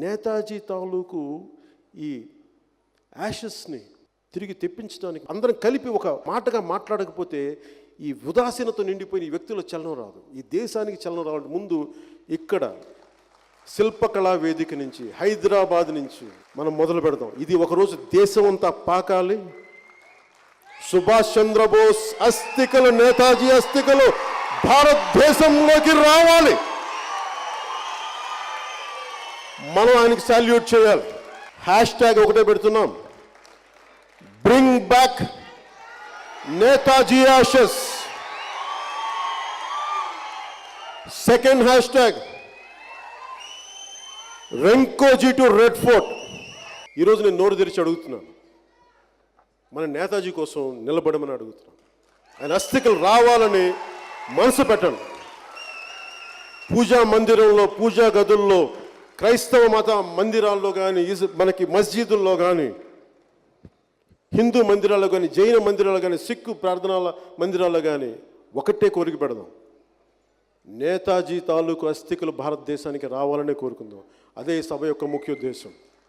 నేతాజీ తాలూకు ఈ యాషెస్ని తిరిగి తెప్పించడానికి అందరం కలిపి ఒక మాటగా మాట్లాడకపోతే ఈ ఉదాసీనతో నిండిపోయిన ఈ వ్యక్తుల చలనం రాదు. ఈ దేశానికి చలనం రావాలంటే ముందు ఇక్కడ శిల్పకళా వేదిక నుంచి, హైదరాబాద్ నుంచి మనం మొదలు పెడదాం. ఇది ఒకరోజు దేశం అంతా పాకాలి. సుభాష్ చంద్రబోస్ అస్థికలు, నేతాజీ అస్థికలు భారతదేశంలోకి రావాలి. మనం ఆయనకి సాల్యూట్ చేయాలి. హ్యాష్ట్యాగ్ ఒకటే పెడుతున్నాం, bring back Netaji Ashes. Second hashtag Renkoji to red fort. ఈరోజు నేను నోరు తెరిచి అడుగుతున్నాను, మన నేతాజీ కోసం నిలబడమని అడుగుతున్నాను. ఆయన అస్థికలు రావాలని మనసు పెట్టండి. పూజా మందిరంలో, పూజా గదుల్లో, క్రైస్తవ మత మందిరాల్లో కానీ, మనకి మస్జిదుల్లో కానీ, హిందూ మందిరాల్లో కానీ, జైన మందిరాల్లో కానీ, సిక్కు ప్రార్థనల మందిరాల్లో కానీ ఒకటే కోరిక పెడదాం, నేతాజీ తాలూకు అస్థికలు భారతదేశానికి రావాలనే కోరుకుందాం. అదే సభ యొక్క ముఖ్య ఉద్దేశం.